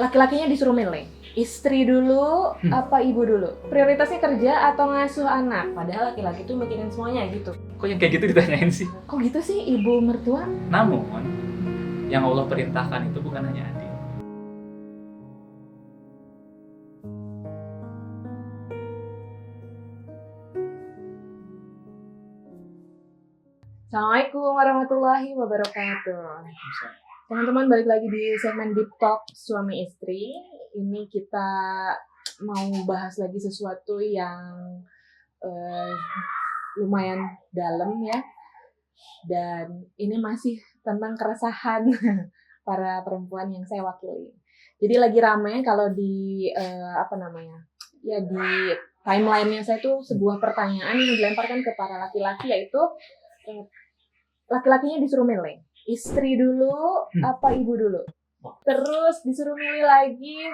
Laki-lakinya disuruh milih, istri dulu apa ibu dulu? Prioritasnya kerja atau ngasuh anak? Padahal laki-laki tuh mikirin semuanya gitu. Kok yang kayak gitu ditanyain sih? Kok gitu sih ibu mertua? Namun, yang Allah perintahkan itu bukan hanya adil. Assalamualaikum warahmatullahi wabarakatuh. Teman-teman, balik lagi di segmen Deep Talk Suami Istri. Ini kita mau bahas lagi sesuatu yang lumayan dalam ya. Dan ini masih tentang keresahan para perempuan yang saya wakili. Jadi lagi rame kalau di di timeline-nya saya tuh sebuah pertanyaan yang dilemparkan ke para laki-laki, yaitu laki-lakinya disuruh milih, istri dulu apa ibu dulu? Terus disuruh milih lagi,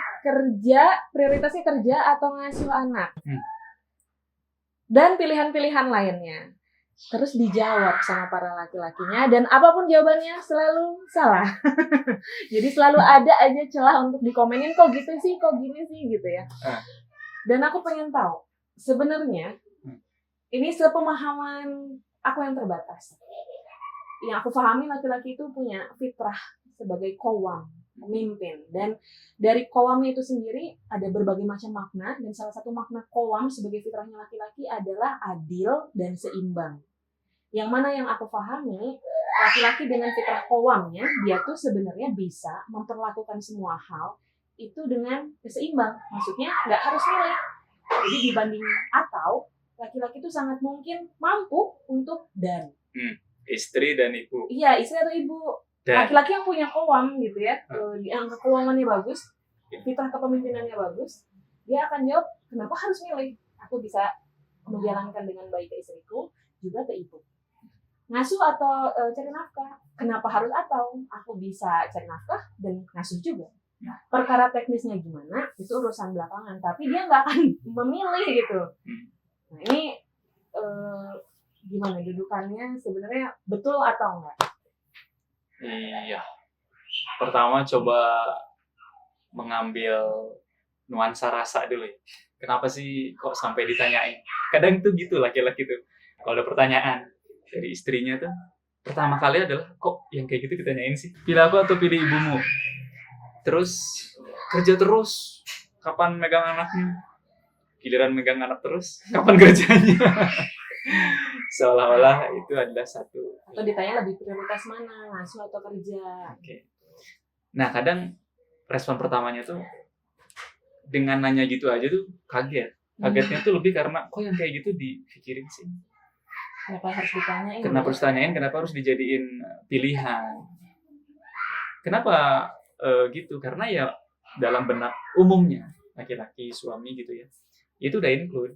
prioritasnya kerja atau ngasuh anak. Dan pilihan-pilihan lainnya. Terus dijawab sama para laki-lakinya, dan apapun jawabannya selalu salah. Jadi selalu ada aja celah untuk dikomenin, kok gitu sih, kok gini sih gitu ya. Dan aku pengen tahu, sebenarnya ini sepemahaman aku yang terbatas. Yang aku pahami, laki-laki itu punya fitrah sebagai qawwam, pemimpin. Dan dari qawwamnya itu sendiri ada berbagai macam makna, dan salah satu makna qawwam sebagai fitrahnya laki-laki adalah adil dan seimbang. Yang mana yang aku pahami, laki-laki dengan fitrah qawwamnya, dia tuh sebenarnya bisa memperlakukan semua hal itu dengan seimbang. Maksudnya nggak harus milih. Jadi dibanding atau laki-laki itu sangat mungkin mampu untuk dan. Istri dan ibu. Iya, istri atau ibu. Dan Laki-laki yang punya qawwam gitu ya, yang keuangannya bagus, fitrah kepemimpinannya bagus, dia akan jawab, kenapa harus milih? Aku bisa menjalankan dengan baik ke istriku, juga ke ibu. Ngasuh atau cari nafkah, kenapa harus atau? Aku bisa cari nafkah dan ngasuh juga. Perkara teknisnya gimana, itu urusan belakangan, tapi dia nggak akan memilih gitu. Nah ini gimana dudukannya, sebenarnya betul atau enggak? iya. Pertama coba mengambil nuansa rasa dulu ya. Kenapa sih kok sampai ditanyain? Kadang tuh gitu laki-laki tuh. Kalau ada pertanyaan dari istrinya tuh, pertama kali adalah, kok yang kayak gitu ditanyain sih? Pilih aku atau pilih ibumu? Terus kerja terus, kapan megang anaknya? Giliran megang anak terus, kapan kerjanya? Seolah-olah itu adalah satu. Atau ditanya lebih prioritas mana, ngasuh atau kerja? Oke. Nah kadang respon pertamanya tuh dengan nanya gitu aja tuh kaget. Kagetnya tuh lebih karena kok yang kayak gitu dipikirin sih. Kenapa harus ditanyain? Kenapa harus tanyain? Kenapa harus dijadiin pilihan? Kenapa gitu? Karena ya dalam benak umumnya laki-laki suami gitu ya, itu udah include,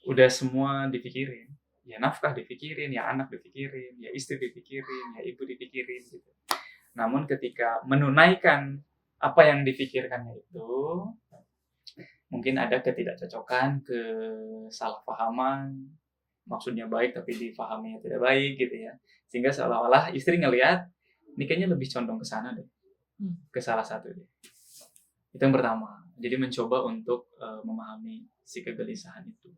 udah semua dipikirin. Ya nafkah dipikirin, ya anak dipikirin, ya istri dipikirin, ya ibu dipikirin gitu. Namun ketika menunaikan apa yang dipikirkannya itu, mungkin ada ketidakcocokan, kesalahpahaman, maksudnya baik tapi dipahaminya tidak baik gitu ya. Sehingga seolah-olah istri ngelihat, ini kayaknya lebih condong ke sana deh, ke salah satu deh. Itu yang pertama. Jadi mencoba untuk memahami si kegelisahan itu.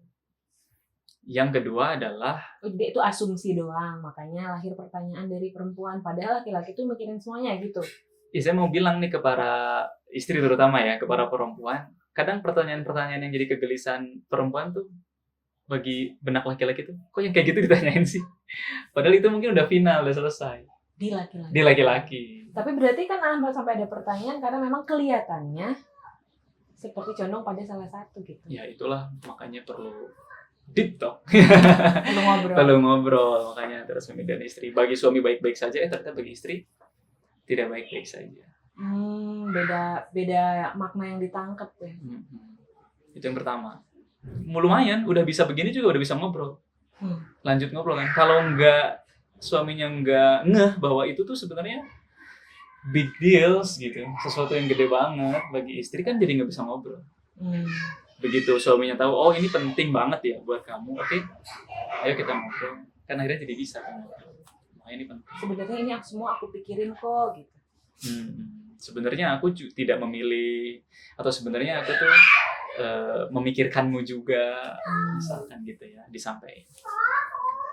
Yang kedua adalah, Itu asumsi doang, makanya lahir pertanyaan dari perempuan. Padahal laki-laki tuh mikirin semuanya gitu. ya saya mau bilang nih ke para istri terutama ya, ke para perempuan, kadang pertanyaan-pertanyaan yang jadi kegelisahan perempuan tuh bagi benak laki-laki tuh, kok yang kayak gitu ditanyain sih? Padahal itu mungkin udah final, udah selesai. Di laki-laki. Di laki-laki. Tapi berarti kan sampai ada pertanyaan karena memang kelihatannya seperti condong pada salah satu gitu. Ya itulah makanya perlu deep talk. Perlu ngobrol. Perlu ngobrol, makanya terus suami dan istri. Bagi suami baik-baik saja, ternyata bagi istri tidak baik-baik saja. Beda makna yang ditangkap ya. Itu yang pertama. Lumayan, udah bisa begini juga udah bisa ngobrol. Lanjut ngobrol kan. Kalau suaminya nggak ngeh bahwa itu tuh sebenarnya big deals gitu, sesuatu yang gede banget bagi istri, kan jadi nggak bisa ngobrol. Begitu suaminya tahu, oh ini penting banget ya buat kamu, oke, ayo kita ngobrol, kan akhirnya jadi bisa kan ngobrol. Ini penting. Sebenarnya ini semua aku pikirin kok gitu. sebenarnya aku tidak memilih, atau sebenarnya aku tuh memikirkanmu juga, misalkan gitu ya, disampaikan.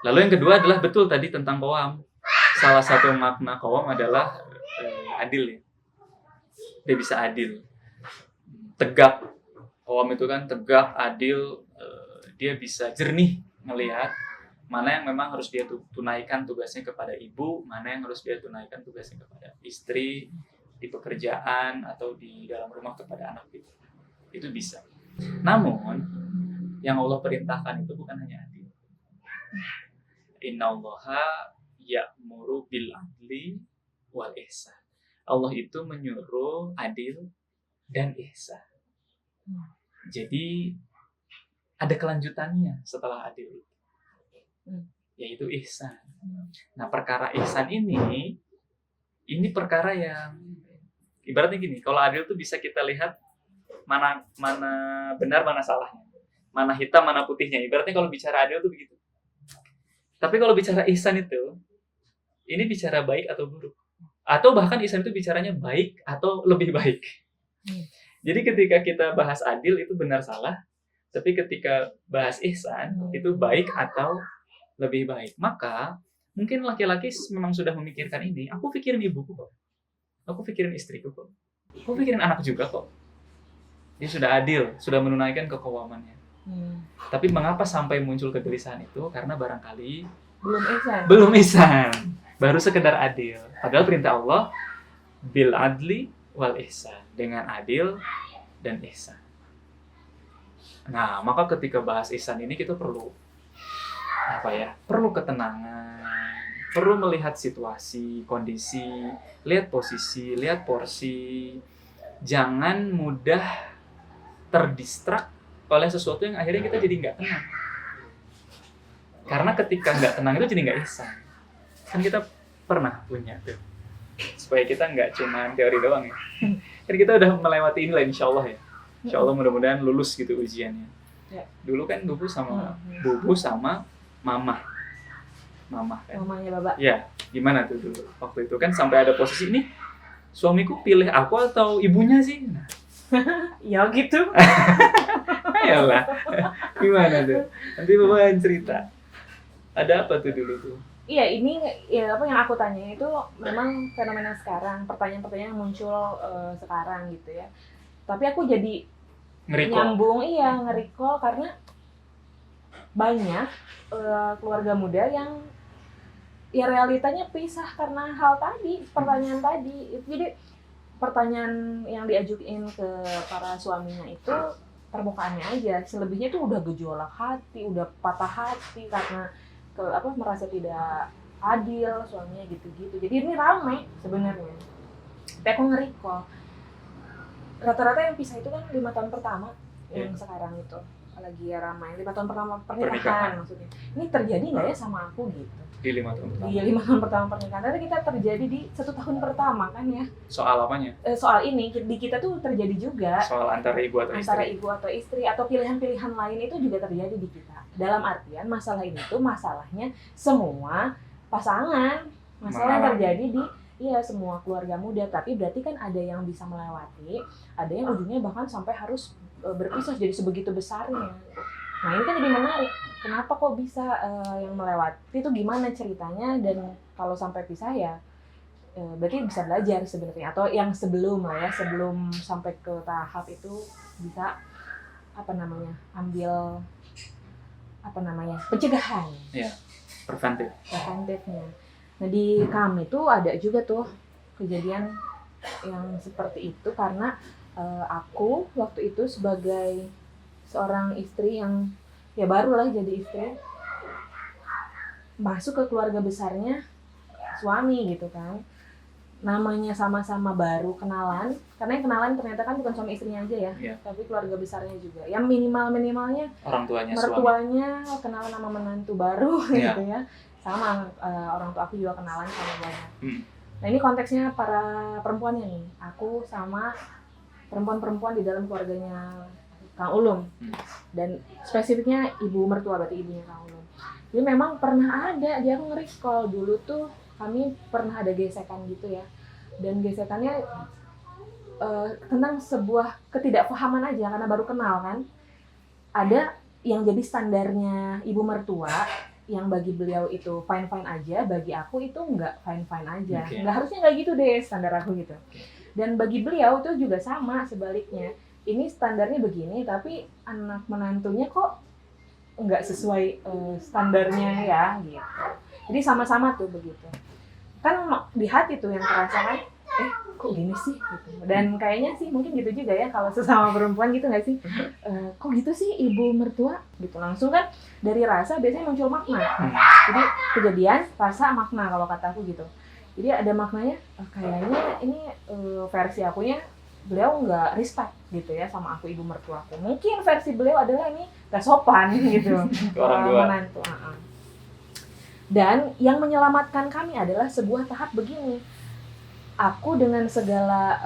Lalu yang kedua adalah betul tadi tentang qawam. Salah satu makna qawam adalah adil ya. Dia bisa adil, tegak. Qawam itu kan tegak, adil, dia bisa jernih melihat mana yang memang harus dia tunaikan tugasnya kepada ibu, mana yang harus dia tunaikan tugasnya kepada istri, di pekerjaan atau di dalam rumah kepada anak itu. Itu bisa. Namun yang Allah perintahkan itu bukan hanya adil. Innallaha ya'muru bil adli wal ihsan. Allah itu menyuruh adil dan ihsan. Jadi ada kelanjutannya setelah adil itu, yaitu ihsan. Nah, perkara ihsan ini perkara yang ibaratnya gini, kalau adil itu bisa kita lihat mana benar, mana salahnya, mana hitam, mana putihnya. Ibaratnya kalau bicara adil itu begitu. Tapi kalau bicara ihsan itu, ini bicara baik atau buruk, atau bahkan ihsan itu bicaranya baik atau lebih baik. Jadi ketika kita bahas adil itu benar salah, tapi ketika bahas ihsan itu baik atau lebih baik. Maka mungkin laki-laki memang sudah memikirkan ini. Aku pikirin ibuku kok. Aku pikirin istriku kok. Aku pikirin anak juga kok. Dia sudah adil, sudah menunaikan keqawamannya. Tapi mengapa sampai muncul kegelisahan itu? Karena barangkali belum ihsan. Baru sekedar adil. Padahal perintah Allah bil adli wal ihsan, dengan adil dan ihsan. Nah, maka ketika bahas ihsan ini kita perlu perlu ketenangan, perlu melihat situasi, kondisi, lihat posisi, lihat porsi. Jangan mudah terdistrak oleh sesuatu yang akhirnya kita jadi nggak tenang. Karena ketika nggak tenang itu jadi nggak ihsan. Kan kita pernah punya tuh. Supaya kita nggak cuma teori doang ya. Kan kita udah melewati inilah insya Allah ya. Insya Allah mudah-mudahan lulus gitu ujiannya. Dulu kan bubu sama mama kan. Mamanya Bapak. Ya, gimana tuh dulu? Waktu itu kan sampai ada posisi ini, suamiku pilih aku atau ibunya sih? Nah. Ya gitu. Ayolah. Gimana tuh? Nanti Bapak cerita. Ada apa tuh dulu tuh? Iya, ini ya apa yang aku tanya itu memang fenomena sekarang, pertanyaan-pertanyaan yang muncul sekarang gitu ya. Tapi aku jadi nyambung, nge-recall karena banyak keluarga muda yang ya realitanya pisah karena hal tadi, pertanyaan tadi. Jadi pertanyaan yang diajuin ke para suaminya itu permukaannya aja, selebihnya itu udah gejolak hati, udah patah hati karena merasa tidak adil suaminya gitu-gitu. Jadi ini ramai sebenarnya. Tapi aku nge-recall rata-rata yang pisah itu kan 5 tahun pertama yang sekarang itu lagi ramai 5 tahun pertama pernikahan maksudnya. Ini terjadi nggak ya sama aku gitu? Di 5 tahun pertama. Iya, 5 tahun pertama pernikahan. Tapi kita terjadi di 1 tahun pertama kan ya. Soal apanya? Soal ini di kita tuh terjadi juga. Soal antara ibu atau istri. Antara ibu atau istri atau pilihan-pilihan lain itu juga terjadi di kita. Dalam artian masalah ini tuh masalahnya semua pasangan. Masalah yang terjadi di semua keluarga muda, tapi berarti kan ada yang bisa melewati, ada yang ujungnya bahkan sampai harus berpisah jadi sebegitu besarnya. Nah ini kan jadi menarik, kenapa kok bisa yang melewati itu gimana ceritanya, dan kalau sampai pisah ya berarti bisa belajar sebenarnya, atau yang sebelum sebelum sampai ke tahap itu bisa ambil pencegahan. Iya, preventifnya. Nah di kami tuh ada juga tuh kejadian yang seperti itu karena aku waktu itu sebagai seorang istri yang ya barulah jadi istri masuk ke keluarga besarnya suami gitu kan, namanya sama-sama baru kenalan, karena yang kenalan ternyata kan bukan suami istrinya aja ya, tapi keluarga besarnya juga, yang minimalnya orang tuanya, mertuanya suami. Kenalan sama menantu baru gitu ya, sama orang tua aku juga kenalan sama banyak. Nah ini konteksnya para perempuannya nih, aku sama perempuan-perempuan di dalam keluarganya Kang Ulum, dan spesifiknya ibu mertua, berarti ibunya Kang Ulum. Jadi memang pernah ada, dia aku nge-recall dulu tuh kami pernah ada gesekan gitu ya, dan gesekannya tentang sebuah ketidakpahaman aja karena baru kenal kan. Ada yang jadi standarnya ibu mertua yang bagi beliau itu fine-fine aja, bagi aku itu nggak fine-fine aja. Nggak harusnya nggak gitu deh standar aku gitu. Dan bagi beliau itu juga sama sebaliknya. Ini standarnya begini, tapi anak menantunya kok nggak sesuai standarnya ya gitu. Jadi sama-sama tuh begitu. Kan di hati tuh yang terasa kan, kok gini sih gitu. Dan kayaknya sih mungkin gitu juga ya kalau sesama perempuan gitu nggak sih, kok gitu sih ibu mertua gitu. Langsung kan dari rasa biasanya muncul makna. Jadi kejadian, rasa, makna kalau kata aku gitu. Jadi ada maknanya, kayaknya ini versi akunya beliau nggak respect gitu ya sama aku ibu mertuaku. Mungkin versi beliau adalah ini gak sopan gitu menantu. Dan yang menyelamatkan kami adalah sebuah tahap begini. Aku dengan segala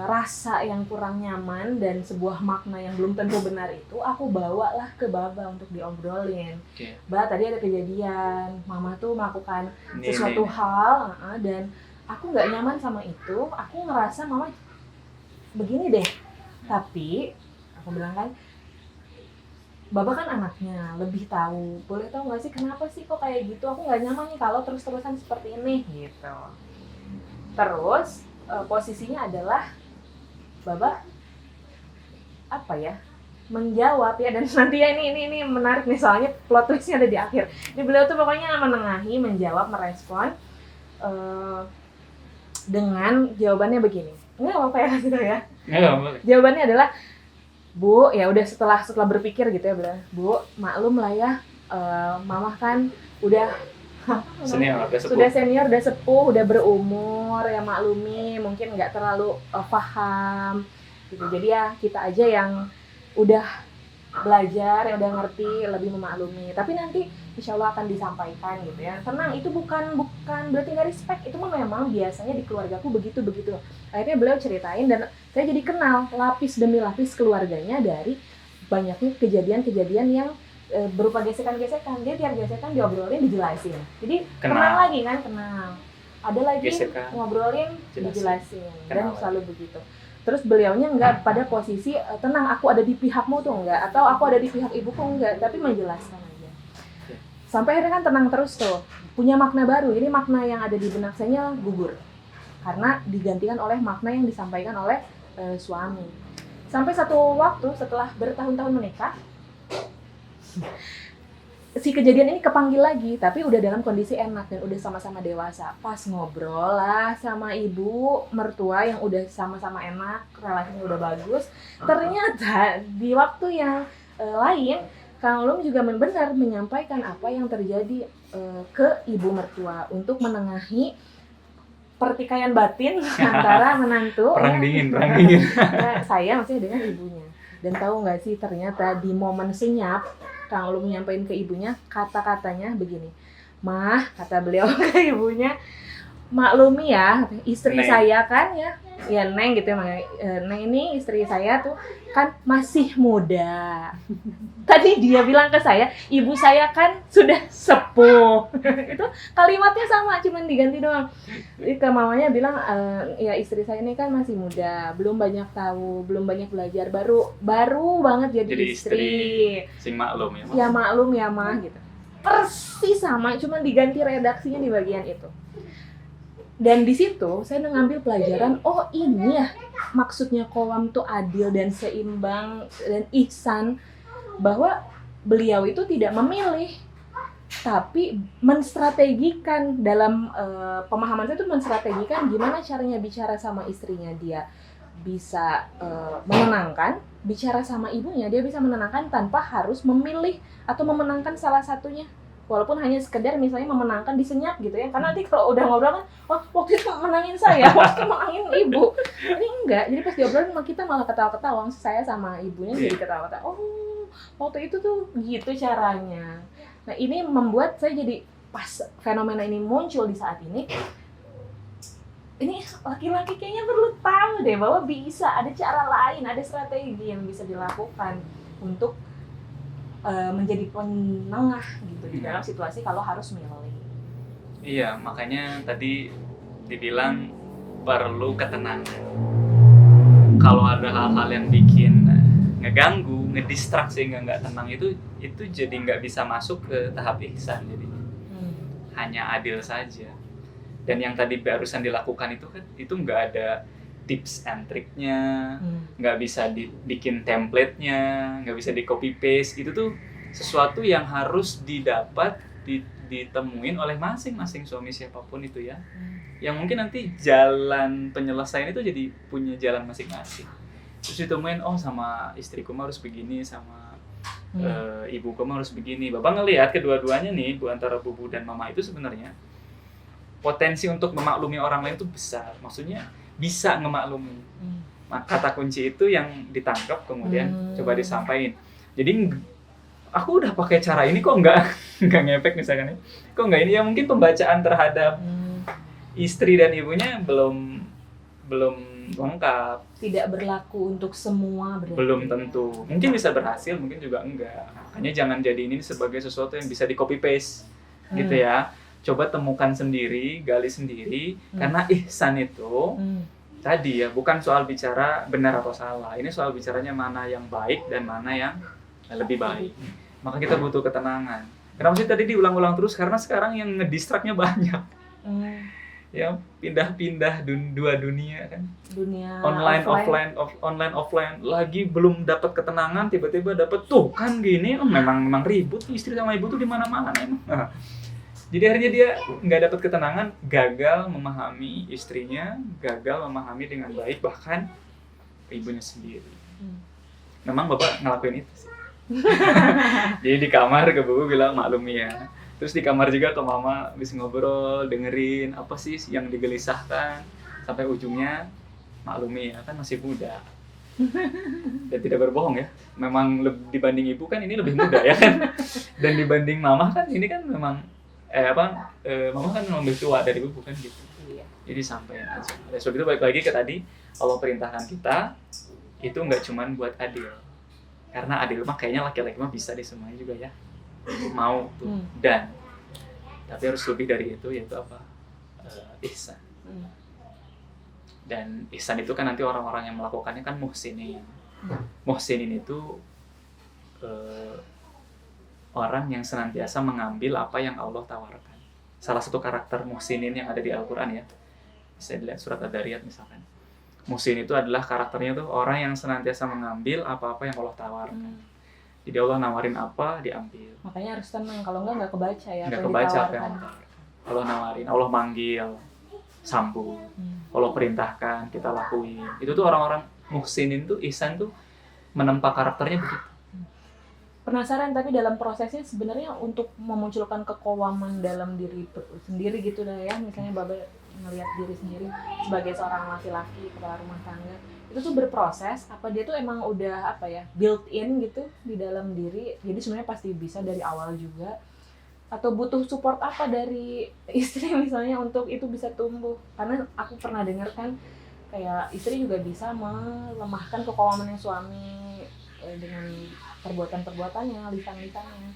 rasa yang kurang nyaman dan sebuah makna yang belum tentu benar itu, aku bawalah ke Baba untuk diobrolin. Ba, tadi ada kejadian, Mama tuh melakukan sesuatu hal dan aku nggak nyaman sama itu. Aku ngerasa Mama begini deh. Tapi aku bilang kan, Baba kan anaknya, lebih tahu. Boleh tahu nggak sih kenapa sih kok kayak gitu? Aku nggak nyaman nih kalau terus-terusan seperti ini gitu. Terus posisinya adalah Baba apa ya, menjawab ya, dan nanti ya ini menarik nih soalnya plot twistnya ada di akhir. Ini beliau tuh pokoknya menengahi, menjawab, merespon dengan jawabannya begini. Enggak apa-apa ya gitu ya. Jawabannya adalah, Bu, ya udah setelah berpikir gitu ya, bilang, Bu, maklum lah ya, Mama kan udah sudah senior, udah sepuh, udah berumur, ya maklumi, mungkin nggak terlalu paham gitu. Jadi ya kita aja yang udah belajar, yang udah ngerti, lebih memaklumi. Tapi nanti insya Allah akan disampaikan gitu ya. Tenang, itu bukan berarti nggak respect, itu memang biasanya di keluargaku begitu. Akhirnya beliau ceritain dan saya jadi kenal lapis demi lapis keluarganya dari banyaknya kejadian-kejadian yang berupa gesekan-gesekan. Dia tiap gesekan diobrolin, dijelasin. Jadi kenal lagi kan, kenal. Ada lagi gesekan, ngobrolin, dijelasin. Dan selalu begitu. Terus beliaunya enggak pada posisi tenang, aku ada di pihakmu tuh enggak, atau aku ada di pihak ibuku enggak, tapi menjelaskan aja. Sampai akhirnya kan tenang terus tuh. Punya makna baru. Ini makna yang ada di benak saya gugur. Karena digantikan oleh makna yang disampaikan oleh suami. Sampai satu waktu setelah bertahun-tahun menikah, si kejadian ini kepanggil lagi, tapi udah dalam kondisi enak dan udah sama-sama dewasa. Pas ngobrol lah sama ibu mertua yang udah sama-sama enak, relasinya udah bagus. Ternyata di waktu yang lain, Kang Ulum juga benar menyampaikan apa yang terjadi ke ibu mertua untuk menengahi pertikaian batin antara menantu. Perang dingin. Saya maksudnya dengan ibunya. Dan tahu nggak sih, ternyata di momen senyap Kang Ulum menyampaikan ke ibunya, kata-katanya begini, Mah, kata beliau ke ibunya, maklumi ya, istri Neng. Saya kan ya Neng gitu ya, Neng ini istri saya tuh kan masih muda. Tadi dia bilang ke saya, ibu saya kan sudah sepuh. Itu kalimatnya sama, cuman diganti doang. Ke mamanya bilang, ya istri saya ini kan masih muda, belum banyak tahu, belum banyak belajar, baru banget jadi istri. Sing maklum ya, Ya maklum ya mah gitu. Persis sama, cuman diganti redaksinya di bagian itu. Dan di situ saya mengambil pelajaran, oh ini ya maksudnya qawam tuh adil dan seimbang dan ihsan, bahwa beliau itu tidak memilih tapi menstrategikan. Dalam pemahaman saya itu menstrategikan gimana caranya bicara sama istrinya dia bisa menenangkan, bicara sama ibunya dia bisa menenangkan tanpa harus memilih atau memenangkan salah satunya. Walaupun hanya sekedar misalnya memenangkan di senyap gitu ya. Karena nanti kalau udah ngobrol kan, waktu itu menangin saya, waktu itu menangin ibu. Ini enggak, jadi pas diobrolin kita malah ketawa-ketawa. Saya sama ibunya jadi ketawa-ketawa. Oh, waktu itu tuh gitu caranya. Nah ini membuat saya jadi, pas fenomena ini muncul di saat ini laki-laki kayaknya perlu tahu deh bahwa bisa ada cara lain, ada strategi yang bisa dilakukan untuk menjadi penengah gitu di dalam situasi kalau harus milih. Iya, makanya tadi dibilang perlu ketenangan. kalau ada hal-hal yang bikin ngeganggu, ngedistract sehingga nggak tenang, itu jadi nggak bisa masuk ke tahap ihsan. Jadi hanya adil saja. Dan yang tadi barusan dilakukan itu kan, itu nggak ada tips and triknya, nggak bisa dibikin template-nya, nggak bisa di copy paste. Itu tuh sesuatu yang harus didapat, ditemuin oleh masing-masing suami siapapun itu ya. Yang mungkin nanti jalan penyelesaian itu jadi punya jalan masing-masing. Terus ditemuin, oh sama istriku mah harus begini, sama ibuku mah harus begini. Bapak ngelihat kedua-duanya nih, antara bubu dan mama itu sebenarnya potensi untuk memaklumi orang lain itu besar. Maksudnya bisa ngemaklumi. Kata kunci itu yang ditangkap kemudian coba disampaikan. Jadi aku udah pakai cara ini kok nggak ngefek misalkan ya. Kok nggak ini, ya mungkin pembacaan terhadap istri dan ibunya belum lengkap. Tidak berlaku untuk semua berarti. Belum tentu. Mungkin bisa berhasil, mungkin juga enggak. Makanya jangan jadi ini sebagai sesuatu yang bisa di copy paste. Gitu ya. Coba temukan sendiri, gali sendiri, karena ihsan itu tadi ya, bukan soal bicara benar atau salah. Ini soal bicaranya mana yang baik dan mana yang lebih baik. Maka kita butuh ketenangan. Kenapa sih tadi diulang-ulang terus? Karena sekarang yang ngedistract-nya banyak. Ya, pindah-pindah dua dunia kan. Dunia online offline, lagi belum dapat ketenangan, tiba-tiba dapat tuh kan gini. Memang ribut istri sama ibu tuh di mana-mana emang. Jadi akhirnya dia nggak dapat ketenangan, gagal memahami istrinya, gagal memahami dengan baik bahkan ibunya sendiri. Memang bapak ngelakuin itu sih. Jadi di kamar ke bubu bilang maklumi ya. Terus di kamar juga ke mama habis ngobrol, dengerin apa sih yang digelisahkan, sampai ujungnya maklumi ya, kan masih muda. Dan tidak berbohong ya. Memang dibanding ibu kan ini lebih muda ya kan. Dan dibanding mama kan ini kan memang mama kan memang lebih tua dari ibu kan gitu. Iya. Jadi sampaikan aja. Oleh sebab itu balik lagi ke tadi, Allah perintahkan kita itu nggak cuman buat adil. Karena adil mah kayaknya laki-laki mah bisa di semuanya juga ya. Mau tuh. Dan tapi harus lebih dari itu, yaitu apa? Ihsan. Dan ihsan itu kan nanti orang-orang yang melakukannya kan muhsinin. Muhsinin itu orang yang senantiasa mengambil apa yang Allah tawarkan. Salah satu karakter muhsinin yang ada di Al-Quran ya, bisa dilihat surat Ad-Dariyat misalkan. Muhsin itu adalah karakternya tuh orang yang senantiasa mengambil apa-apa yang Allah tawarkan. Jadi Allah nawarin apa, diambil. Makanya harus tenang, kalau nggak kebaca ya. Nggak kebaca apa yang Allah nawarin. Allah manggil, sambut. Allah perintahkan, kita lakuin. Itu tuh orang-orang muhsinin tuh, ihsan tuh menempa karakternya begitu. Penasaran, tapi dalam prosesnya sebenarnya untuk memunculkan kekowaman dalam diri sendiri gitu dah ya, misalnya Bapak ngelihat diri sendiri sebagai seorang laki-laki kepala rumah tangga, itu tuh berproses apa dia tuh emang udah built in gitu di dalam diri, jadi sebenarnya pasti bisa dari awal juga, atau butuh support apa dari istri misalnya untuk itu bisa tumbuh? Karena aku pernah dengar kan kayak istri juga bisa melemahkan kekowamannya suami dengan perbuatan-perbuatannya, lisan-lisannya.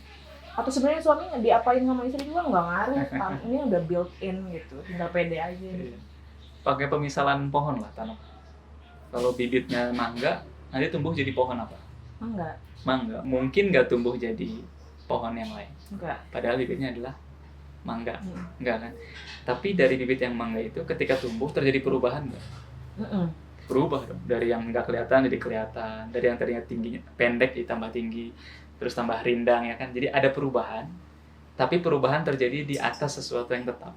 Atau sebenarnya suami diapain sama istri juga nggak ngaruh, ini udah built in gitu, tinggal pede aja. Gitu. Pakai pemisalan pohon lah, tanam. Kalau bibitnya mangga, nanti tumbuh jadi pohon apa? Mangga. Mungkin nggak tumbuh jadi pohon yang lain. Enggak. Padahal bibitnya adalah mangga. Enggak kan? Tapi dari bibit yang mangga itu ketika tumbuh terjadi perubahan nggak? Berubah dong, dari yang nggak kelihatan jadi kelihatan, dari yang tadinya tingginya pendek jadi tambah tinggi, terus tambah rindang ya kan. Jadi ada perubahan, tapi perubahan terjadi di atas sesuatu yang tetap,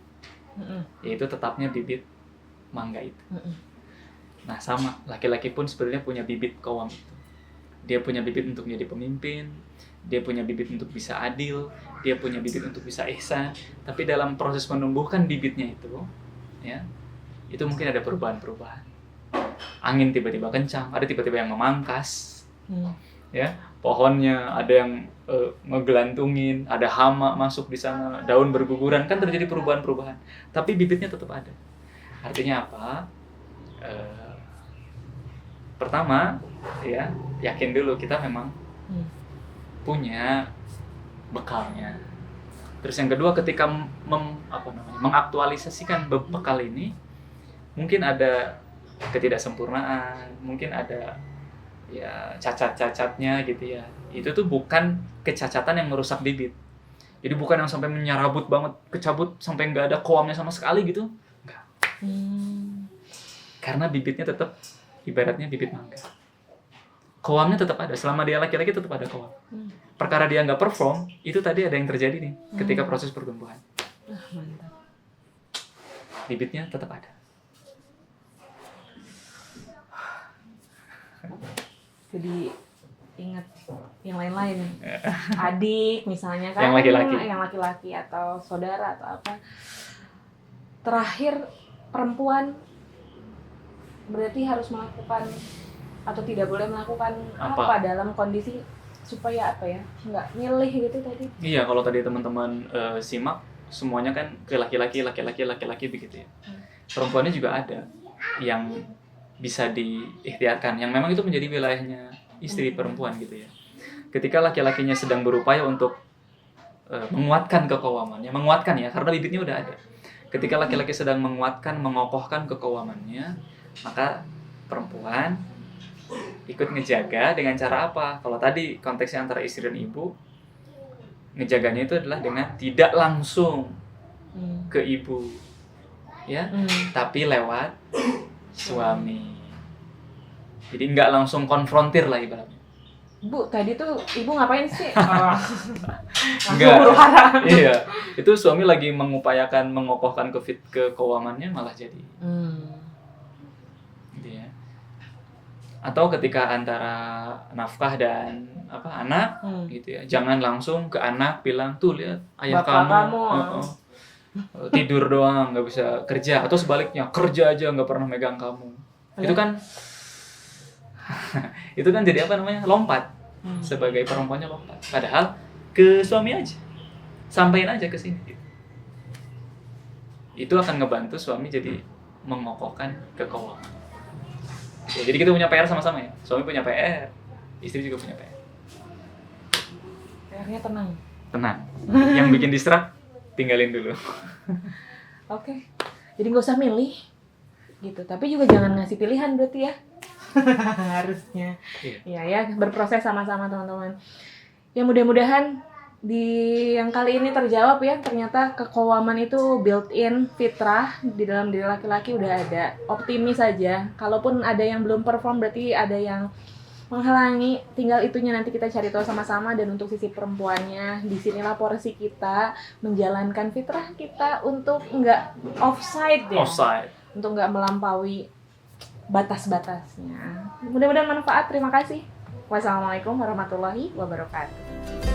yaitu tetapnya bibit mangga itu. Nah sama, laki-laki pun sebenarnya punya bibit qawam itu. Dia punya bibit untuk menjadi pemimpin, dia punya bibit untuk bisa adil, dia punya bibit untuk bisa ihsan. Tapi dalam proses menumbuhkan bibitnya itu, ya, itu mungkin ada perubahan-perubahan. Angin tiba-tiba kencang, ada tiba-tiba yang memangkas, ya, pohonnya ada yang ngegelantungin, ada hama masuk di sana, daun berguguran, kan terjadi perubahan-perubahan. Tapi bibitnya tetap ada. Artinya apa? Pertama, ya, yakin dulu kita memang punya bekalnya. Terus yang kedua, ketika mengaktualisasikan bekal ini, mungkin ada ketidaksempurnaan, mungkin ada ya cacat-cacatnya gitu ya. Itu tuh bukan kecacatan yang merusak bibit. Jadi bukan yang sampai menyerabut banget, kecabut sampai nggak ada koamnya sama sekali gitu. Enggak. Karena bibitnya tetap ibaratnya bibit mangga. Koamnya tetap ada, selama dia laki-laki tetap ada koam. Perkara dia nggak perform, itu tadi ada yang terjadi nih ketika proses pertumbuhan. Mantap. Bibitnya tetap ada. Jadi ingat yang lain-lain, adik misalnya kan, Yang laki-laki atau saudara atau apa. Terakhir perempuan berarti harus melakukan atau tidak boleh melakukan apa dalam kondisi supaya apa ya, nggak milih gitu tadi. Iya, kalau tadi teman-teman simak semuanya kan ke laki-laki begitu ya. Perempuannya juga ada yang bisa diikhtiarkan, yang memang itu menjadi wilayahnya istri perempuan gitu ya. Ketika laki-lakinya sedang berupaya untuk menguatkan kekawamannya, menguatkan ya, karena bibitnya udah ada. Ketika laki-laki sedang menguatkan, mengokohkan kekawamannya, maka perempuan ikut ngejaga dengan cara apa? Kalau tadi konteksnya antara istri dan ibu, ngejaganya itu adalah dengan tidak langsung ke ibu, ya, tapi lewat suami. Jadi nggak langsung konfrontir lah ibaratnya. Bu, tadi tuh ibu ngapain sih? Enggak. Iya, itu suami lagi mengupayakan mengokohkan kekawamannya malah jadi. Gitu ya. Atau ketika antara nafkah dan anak gitu ya, jangan langsung ke anak bilang tuh lihat ayah kamu. Tidur doang nggak bisa kerja, atau sebaliknya kerja aja nggak pernah megang kamu. Itu kan itu kan jadi lompat. Sebagai perempuannya lompat, padahal ke suami aja, sampaikan aja ke sini gitu. Itu akan ngebantu suami jadi mengokohkan kekawaman ya. Jadi kita punya PR sama-sama ya, suami punya PR, istri juga punya PR. PR-nya tenang, yang bikin distract tinggalin dulu. Oke. Jadi nggak usah milih gitu, tapi juga jangan ngasih pilihan berarti ya. Harusnya. Iya ya, berproses sama-sama teman-teman. Ya mudah-mudahan di yang kali ini terjawab ya, ternyata kekawaman itu built-in fitrah di dalam diri laki-laki udah ada. Optimis saja. Kalaupun ada yang belum perform berarti ada yang menghalangi, tinggal itunya nanti kita cari tahu sama-sama. Dan untuk sisi perempuannya, disinilah porsi kita menjalankan fitrah kita untuk nggak offside ya. Untuk nggak melampaui batas-batasnya. Mudah-mudahan manfaat. Terima kasih. Wassalamualaikum warahmatullahi wabarakatuh.